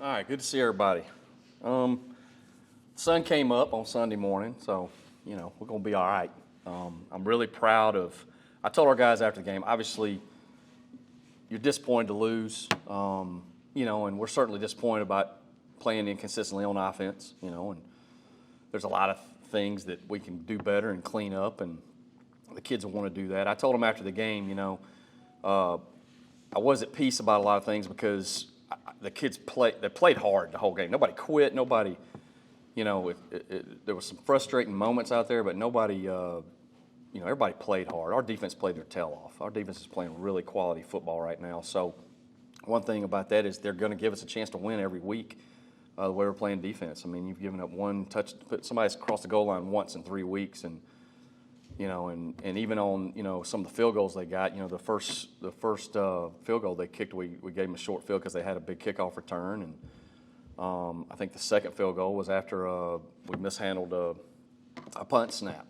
All right, good to see everybody. Sun came up on Sunday morning, so we're gonna be all right. I'm really proud of. I told our guys after the game. Obviously, you're disappointed to lose, and we're certainly disappointed about playing inconsistently on offense. And there's a lot of things that we can do better and clean up, and the kids will want to do that. I told them after the game, I was at peace about a lot of things because the kids played hard the whole game. Nobody quit. Nobody, there was some frustrating moments out there, but nobody, everybody played hard. Our defense played their tail off. Our defense is playing really quality football right now. So one thing about that is they're going to give us a chance to win every week the way we're playing defense. I mean, you've given up one touch, somebody's crossed the goal line once in 3 weeks, and even on, some of the field goals they got, the first field goal they kicked, we gave them a short field because they had a big kickoff return. And I think the second field goal was after we mishandled a punt snap,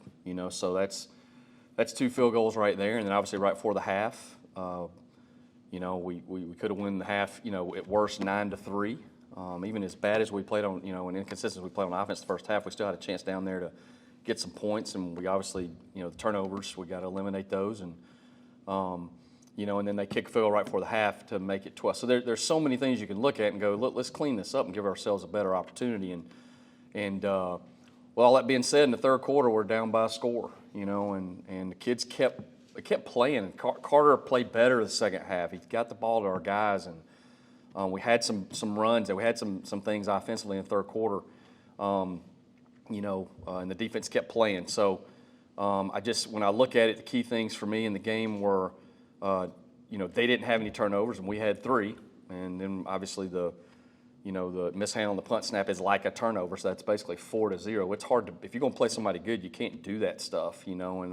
so that's 2 field goals right there. And then obviously right before the half, we could have won the half, at worst 9-3. Even as bad as we played on, and inconsistent as we played on offense the first half, we still had a chance down there to get some points, and we obviously, the turnovers, we got to eliminate those, and and then they kick a field goal right before the half to make it 12. So there's so many things you can look at and go, look, let's clean this up and give ourselves a better opportunity. And all that being said, in the third quarter, we're down by a score, and the kids kept playing. Carter played better the second half. He got the ball to our guys, and we had some runs, and we had some things offensively in the third quarter. And the defense kept playing. So when I look at it, the key things for me in the game were, they didn't have any turnovers, and we had 3. And then obviously the mishandle on the punt snap is like a turnover, so that's basically 4-0. It's hard to, if you're going to play somebody good, you can't do that stuff, and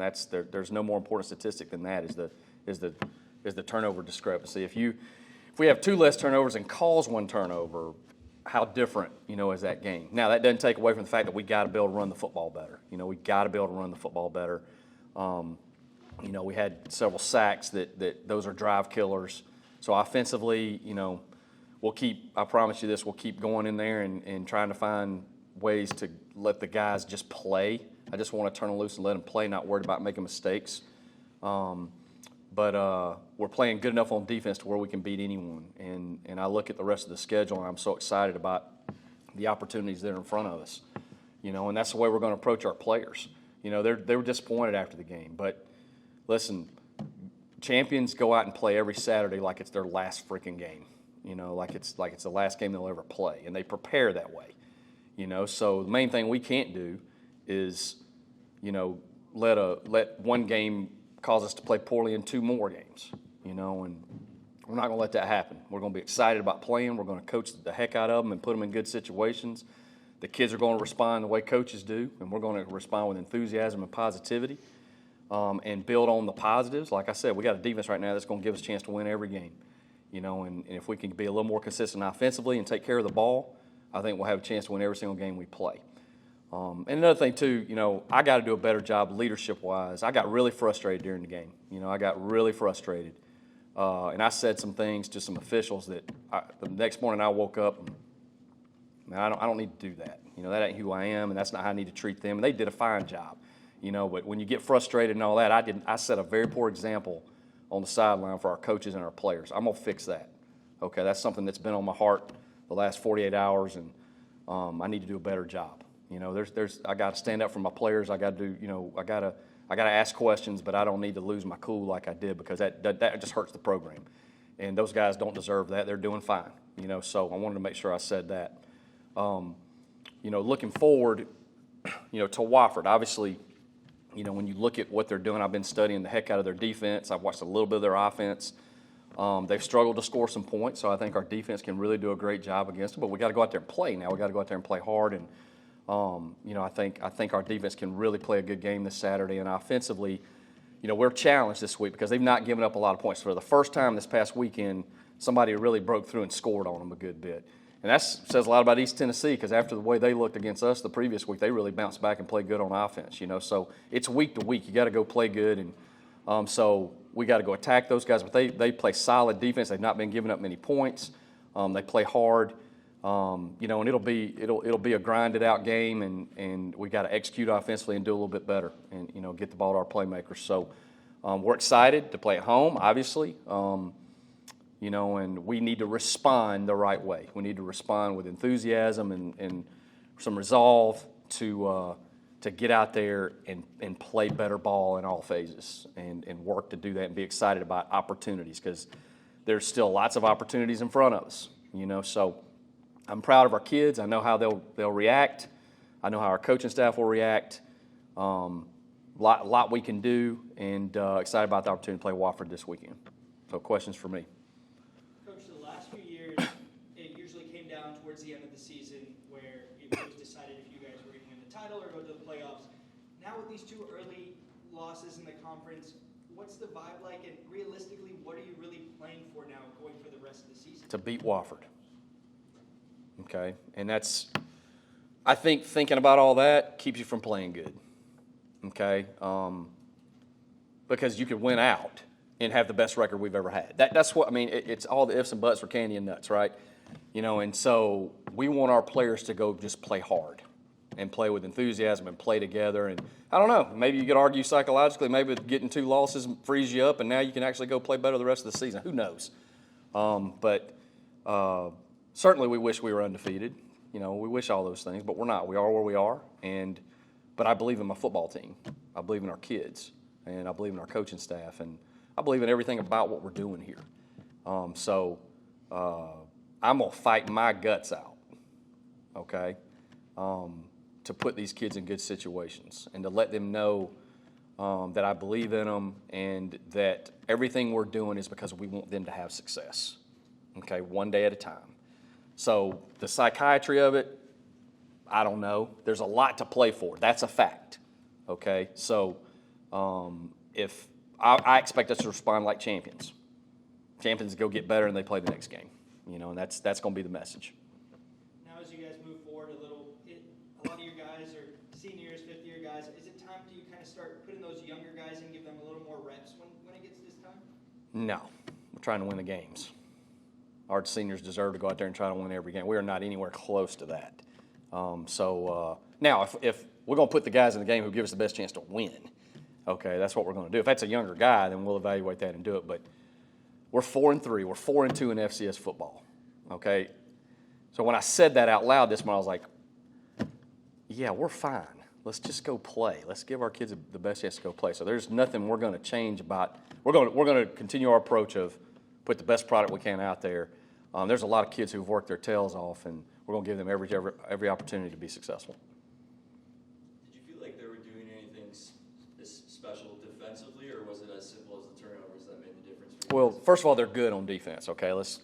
there's no more important statistic than that is the turnover discrepancy. If we have 2 less turnovers and cause 1 turnover, how different, is that game? Now, that doesn't take away from the fact that we got to be able to run the football better. We got to be able to run the football better. We had several sacks that those are drive killers. So offensively, I promise you this, we'll keep going in there and trying to find ways to let the guys just play. I just want to turn them loose and let them play, not worried about making mistakes. But we're playing good enough on defense to where we can beat anyone. And I look at the rest of the schedule, and I'm so excited about the opportunities that are in front of us. And that's the way we're going to approach our players. They were disappointed after the game. But, listen, champions go out and play every Saturday like it's their last freaking game. Like it's the last game they'll ever play. And they prepare that way. So the main thing we can't do is, let one game cause us to play poorly in 2 more games, and we're not going to let that happen. We're going to be excited about playing. We're going to coach the heck out of them and put them in good situations. The kids are going to respond the way coaches do, and we're going to respond with enthusiasm and positivity and build on the positives. Like I said, we got a defense right now that's going to give us a chance to win every game, and if we can be a little more consistent offensively and take care of the ball, I think we'll have a chance to win every single game we play. And another thing, too, I got to do a better job leadership-wise. I got really frustrated during the game. I got really frustrated. And I said some things to some officials that the next morning I woke up and, man, I don't need to do that. That ain't who I am, and that's not how I need to treat them. And they did a fine job. But when you get frustrated and all that, I set a very poor example on the sideline for our coaches and our players. I'm going to fix that. Okay, that's something that's been on my heart the last 48 hours, and I need to do a better job. I got to stand up for my players. I got to do, I got to ask questions, but I don't need to lose my cool like I did because that just hurts the program. And those guys don't deserve that. They're doing fine, so I wanted to make sure I said that. Looking forward, to Wofford, obviously, when you look at what they're doing, I've been studying the heck out of their defense. I've watched a little bit of their offense. They've struggled to score some points, so I think our defense can really do a great job against them. But we got to go out there and play now. We got to go out there and play hard. And I think our defense can really play a good game this Saturday. And offensively, we're challenged this week because they've not given up a lot of points. For the first time this past weekend, somebody really broke through and scored on them a good bit. And that says a lot about East Tennessee because after the way they looked against us the previous week, they really bounced back and played good on offense. So it's week to week. You got to go play good. And so we got to go attack those guys. But they play solid defense. They've not been giving up many points. They play hard. And it'll be a grinded out game, and we got to execute offensively and do a little bit better, and get the ball to our playmakers. So we're excited to play at home, obviously. And we need to respond the right way. We need to respond with enthusiasm and some resolve to get out there and play better ball in all phases and work to do that and be excited about opportunities, because there's still lots of opportunities in front of us. So I'm proud of our kids. I know how they'll react. I know how our coaching staff will react. Lot we can do, and excited about the opportunity to play Wofford this weekend. So questions for me? Coach, the last few years, it usually came down towards the end of the season where it was decided if you guys were going to win the title or go to the playoffs. Now with these 2 early losses in the conference, what's the vibe like? And realistically, what are you really playing for now going for the rest of the season? To beat Wofford. Okay, and that's, I think, thinking about all that keeps you from playing good. Okay, because you could win out and have the best record we've ever had. That's what I mean. It's all the ifs and buts for candy and nuts, right? And so we want our players to go just play hard and play with enthusiasm and play together. And I don't know, maybe you could argue psychologically, maybe getting 2 losses frees you up, and now you can actually go play better the rest of the season. Who knows? But certainly we wish we were undefeated. We wish all those things, but we're not. We are where we are. But I believe in my football team. I believe in our kids, and I believe in our coaching staff, and I believe in everything about what we're doing here. So I'm going to fight my guts out, okay, to put these kids in good situations and to let them know that I believe in them and that everything we're doing is because we want them to have success, okay, one day at a time. So the psychiatry of it, I don't know. There's a lot to play for. That's a fact, okay? So if I expect us to respond like champions. Champions go get better and they play the next game, and that's going to be the message. Now as you guys move forward a lot of your guys are seniors, 5th-year guys. Is it time to kind of start putting those younger guys in, give them a little more reps when it gets this time? No. We're trying to win the games. Our seniors deserve to go out there and try to win every game. We are not anywhere close to that. Now, if we're going to put the guys in the game who give us the best chance to win, okay, that's what we're going to do. If that's a younger guy, then we'll evaluate that and do it. But we're 4-3. We're 4-2 in FCS football, okay? So when I said that out loud this morning, I was like, yeah, we're fine. Let's just go play. Let's give our kids the best chance to go play. So there's nothing we're going to change about. We're going to continue our approach of put the best product we can out there. There's a lot of kids who've worked their tails off, and we're going to give them every opportunity to be successful. Did you feel like they were doing anything special defensively, or was it as simple as the turnovers that made the difference for you? Well, first of all, they're good on defense. Okay, let's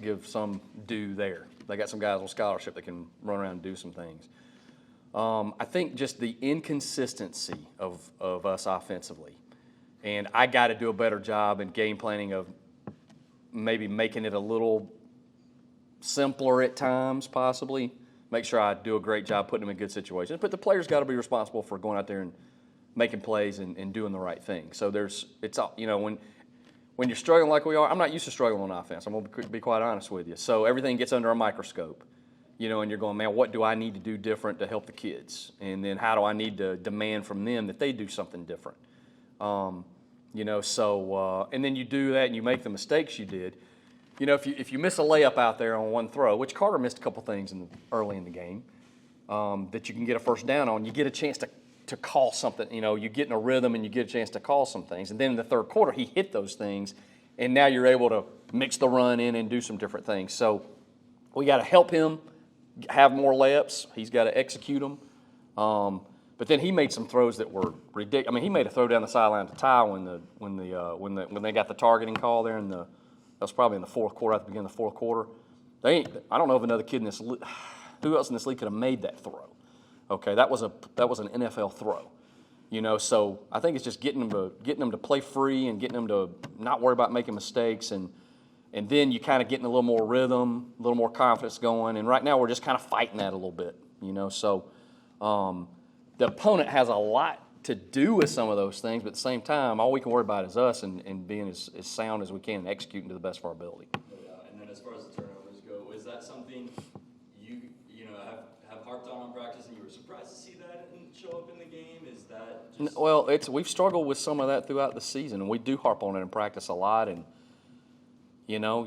give some due there. They got some guys on scholarship that can run around and do some things. I think just the inconsistency of us offensively, and I got to do a better job in game planning of maybe making it a little simpler at times, possibly. Make sure I do a great job putting them in good situations. But the players got to be responsible for going out there and making plays and doing the right thing. So when you're struggling like we are, I'm not used to struggling on offense. I'm going to be quite honest with you. So everything gets under a microscope, and you're going, man, what do I need to do different to help the kids? And then how do I need to demand from them that they do something different? And then you do that and you make the mistakes you did. If you miss a layup out there on one throw, which Carter missed a couple things early in the game, that you can get a first down on, you get a chance to call something. You get in a rhythm and you get a chance to call some things. And then in the third quarter, he hit those things, and now you're able to mix the run in and do some different things. So we got to help him have more layups. He's got to execute them. But then he made some throws that were ridiculous. I mean, he made a throw down the sideline to tie when they got the targeting call there that was probably in the fourth quarter, at the beginning of the fourth quarter. I don't know of another kid who else in this league could have made that throw. Okay, that was an NFL throw. So I think it's just getting them to play free and getting them to not worry about making mistakes, and then you kind of getting a little more rhythm, a little more confidence going. And right now we're just kind of fighting that a little bit. So the opponent has a lot to do with some of those things, but at the same time, all we can worry about is us and being as sound as we can and executing to the best of our ability. Yeah, and then as far as the turnovers go, is that something harped on practice, and you were surprised to see that and show up in the game? Is that just... Well, we've struggled with some of that throughout the season, and we do harp on it in practice a lot. And you know,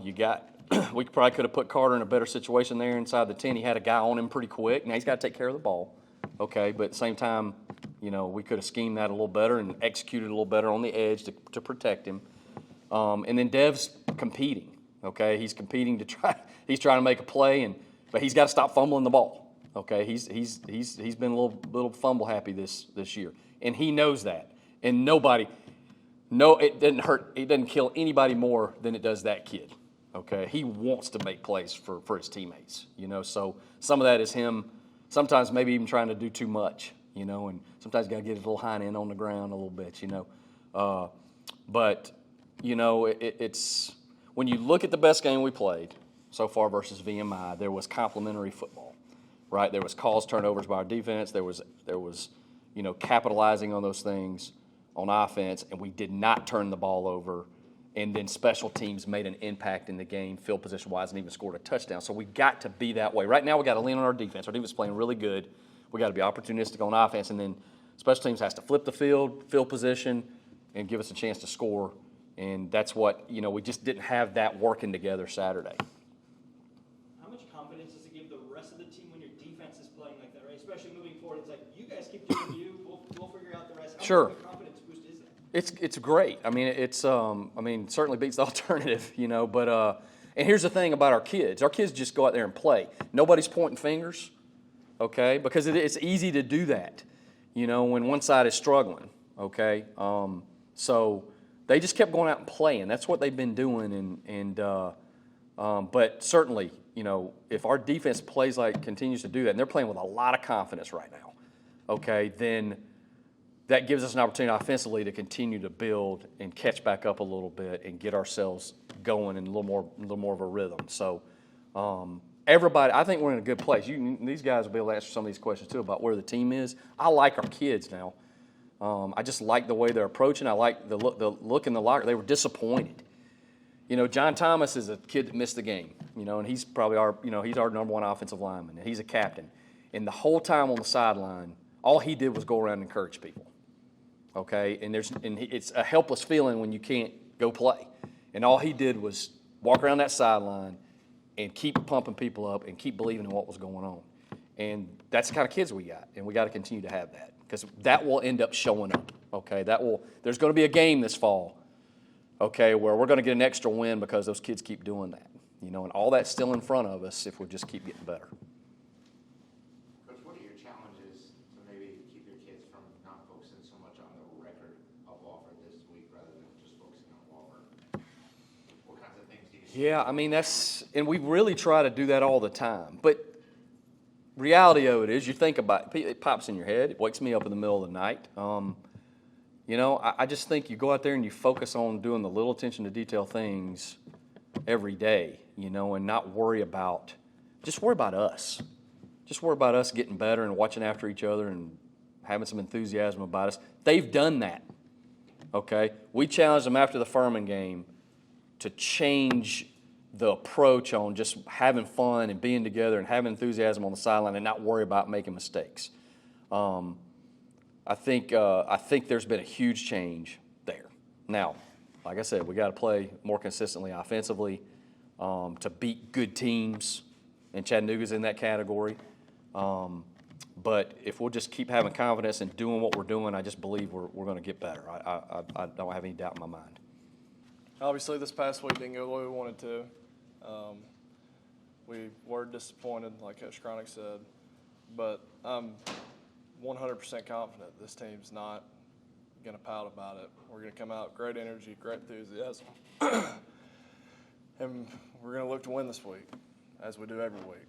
we probably could have put Carter in a better situation there inside the 10. He had a guy on him pretty quick. Now he's got to take care of the ball, okay. But at the same time, you know, we could have schemed that a little better and executed a little better on the edge to protect him. And then Dev's competing, okay. He's competing to try. He's trying to make a play, but he's got to stop fumbling the ball, okay. He's been a little fumble happy this year, and he knows that. And it doesn't hurt. It doesn't kill anybody more than it does that kid. Okay, he wants to make plays for his teammates. You know, so some of that is him. Sometimes maybe even trying to do too much. You know, and sometimes you got to get his little hind end on the ground a little bit. You know, but you know it's when you look at the best game we played so far versus VMI, there was complementary football, right? There was caused turnovers by our defense. There was you know, capitalizing on those things on offense, and we did not turn the ball over. And then special teams made an impact in the game, field position-wise, and even scored a touchdown. So we got to be that way. Right now we got to lean on our defense. Our defense is playing really good. We got to be opportunistic on offense, and then special teams has to flip the field position, and give us a chance to score. And that's what, you know, we just didn't have that working together Saturday. How much confidence does it give the rest of the team when your defense is playing like that, right? Especially moving forward, it's like, you guys keep doing you, we'll figure out the rest. How much of a confidence boost is that? It's great. I mean, certainly beats the alternative, you know. But and here's the thing about our kids. Our kids just go out there and play. Nobody's pointing fingers, okay? Because it's easy to do that, you know, when one side is struggling, okay? So they just kept going out and playing. That's what they've been doing. But certainly, you know, if our defense continues to do that, and they're playing with a lot of confidence right now, okay, then that gives us an opportunity offensively to continue to build and catch back up a little bit and get ourselves going in a little more of a rhythm. So everybody, I think we're in a good place. These guys will be able to answer some of these questions too about where the team is. I like our kids now. I just like the way they're approaching. I like the look in the locker. They were disappointed. You know, John Thomas is a kid that missed the game. You know, and he's probably he's our number one offensive lineman, and he's a captain. And the whole time on the sideline, all he did was go around and encourage people. Okay, and it's a helpless feeling when you can't go play. And all he did was walk around that sideline and keep pumping people up and keep believing in what was going on. And that's the kind of kids we got, and we got to continue to have that because that will end up showing up. Okay, there's going to be a game this fall. Okay, where we're going to get an extra win because those kids keep doing that. You know, and all that's still in front of us if we just keep getting better. Coach, what are your challenges to maybe keep your kids from not focusing so much on the record of Wofford this week rather than just focusing on Wofford? What kinds of things do you see? Yeah, I mean, and we really try to do that all the time. But reality of it is, you think about it, it pops in your head. It wakes me up in the middle of the night. You know, I just think you go out there and you focus on doing the little attention to detail things every day, you know, and not worry about us. Just worry about us getting better and watching after each other and having some enthusiasm about us. They've done that, okay? We challenged them after the Furman game to change the approach on just having fun and being together and having enthusiasm on the sideline and not worry about making mistakes. I think there's been a huge change there. Now, like I said, we got to play more consistently offensively to beat good teams, and Chattanooga's in that category. But if we'll just keep having confidence and doing what we're doing, I just believe we're going to get better. I don't have any doubt in my mind. Obviously, this past week didn't go the way we wanted to. We were disappointed, like Coach Cronic said, but I'm 100% confident this team's not going to pout about it. We're going to come out great energy, great enthusiasm, and we're going to look to win this week, as we do every week.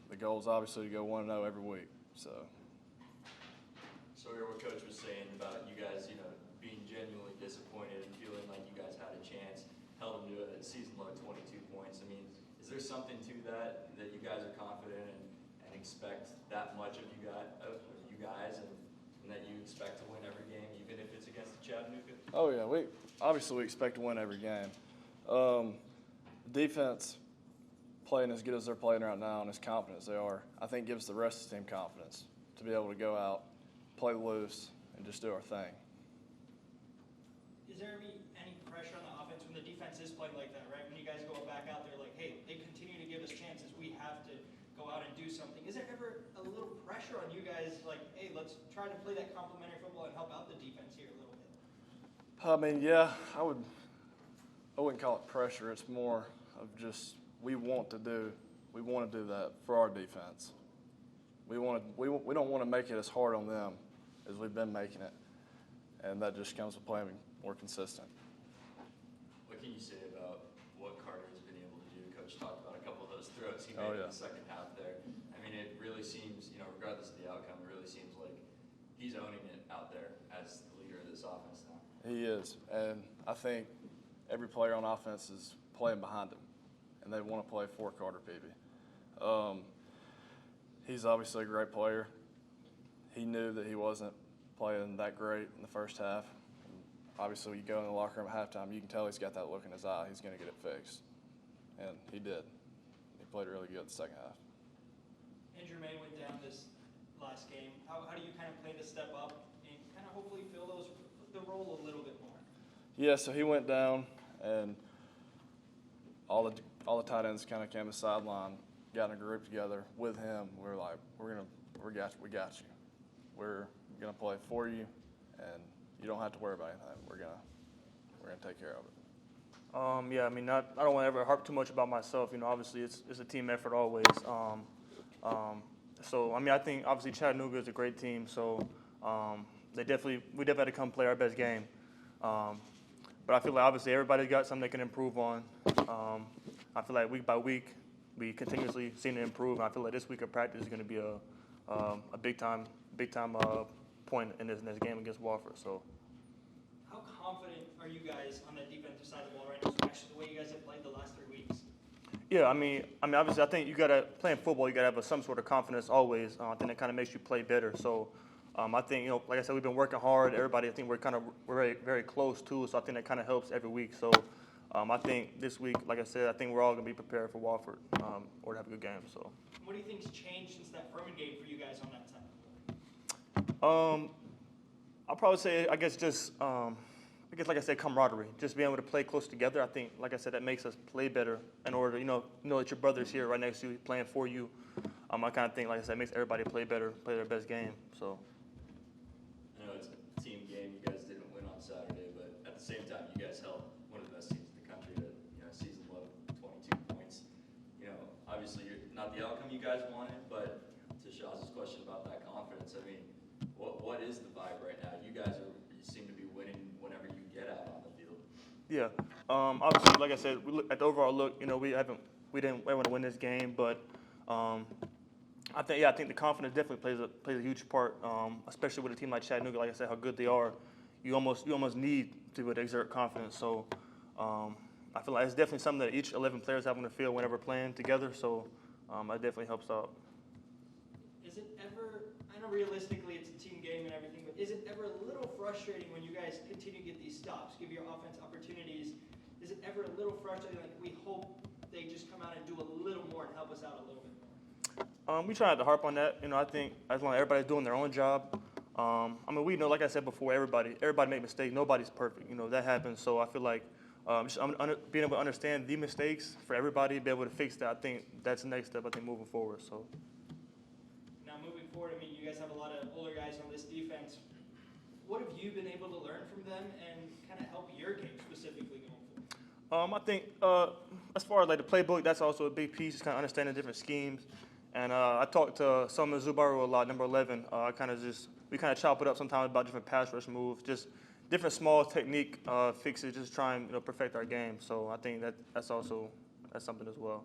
The goal is obviously to go 1-0 every week. So Sawyer, what Coach was saying about you guys, you know, being genuinely disappointed and feeling like you guys had a chance, held them to a season-low 22 points. I mean, is there something to that you guys are confident and expect that much of you guys, and that you expect to win every game, even if it's against Chattanooga? Oh yeah, we expect to win every game. Defense playing as good as they're playing right now and as confident as they are, I think gives the rest of the team confidence to be able to go out, play loose, and just do our thing. Is there any pressure on the offense when the defense is playing like that, right? When you guys go back out there like, hey, they continue to give us chances, we have to go out and do something. Is there ever a little pressure on you guys like, hey, let's try to play that complementary football and help out the defense here a little bit? I mean, yeah, I wouldn't call it pressure. It's more of just we want to do that for our defense. We don't want to make it as hard on them as we've been making it, and that just comes with playing more consistent. What can you say about what Carter's been able to do? Coach talked about a couple of those throws he made in the second half there. I mean, it really seems, regardless of the outcome, it really seems like he's owning it out there as the leader of this offense now. He is, and I think every player on offense is playing behind him, and they want to play for Carter Peavy. He's obviously a great player. He knew that he wasn't playing that great in the first half. Obviously, you go in the locker room at halftime, you can tell he's got that look in his eye. He's going to get it fixed, and he did. He played really good the second half. Andrew May went down this last game. How do you kind of play to step up and kind of hopefully fill the role a little bit more? Yeah, so he went down, and all the tight ends kind of came to the sideline, got in a group together with him. We were like, we got you. We're gonna play for you, and you don't have to worry about anything. We're gonna take care of it. Yeah, I mean, I don't want to ever harp too much about myself. Obviously it's a team effort always. So I mean, I think obviously Chattanooga is a great team. So we definitely had to come play our best game. But I feel like obviously everybody's got something they can improve on. I feel like week by week we continuously seem to improve. And I feel like this week of practice is going to be a big time point in this game against Wofford. So. How confident are you guys on the defensive side of the ball right now, especially the way you guys have played the last 3 weeks? Yeah, I mean, obviously, I think you gotta playing football. You gotta have some sort of confidence always. I think that kind of makes you play better. So, I think like I said, we've been working hard. Everybody, I think we're very, very close too. So I think that kind of helps every week. So, I think this week, like I said, I think we're all gonna be prepared for Wofford or to have a good game. So. What do you think's changed since that Furman game for you guys on that side? I'll probably say, I guess like I said, camaraderie. Just being able to play close together. I think, like I said, that makes us play better in order to, know that your brother's here right next to you, playing for you. I kind of think, like I said, it makes everybody play better, play their best game. So. I know it's a team game. You guys didn't win on Saturday, but at the same time, you guys held one of the best teams in the country to, season low 22 points. Obviously, you're not the outcome you guys wanted, but to Shaz's question about that confidence, I mean, what is the vibe right now? You seem to be winning whenever you get out on the field. Yeah. Obviously, like I said, we look at the overall look. We didn't want to win this game, but I think the confidence definitely plays a huge part, especially with a team like Chattanooga. Like I said, how good they are, you almost need to exert confidence. So I feel like it's definitely something that each 11 players have on the field whenever playing together. So that definitely helps out. Is it ever? I know realistically it's a team game and everything, but is it ever a little frustrating when you guys continue to get these stops, give your offense opportunities? Is it ever a little frustrating? Like we hope they just come out and do a little more and help us out a little bit more. We try not to harp on that. I think as long as everybody's doing their own job. We know, like I said before, everybody make mistakes. Nobody's perfect. That happens. So I feel like being able to understand the mistakes for everybody, be able to fix that. I think that's the next step. I think moving forward. So. Now moving forward, you guys have a lot of older guys on this defense. What have you been able to learn from them and kind of help your game specifically going forward? I think as far as like the playbook, that's also a big piece. Just kind of understanding different schemes. And I talked to Sawyer Zubaru a lot, number 11. We kind of chop it up sometimes about different pass rush moves, just different small technique fixes, just try and perfect our game. So I think that's something as well.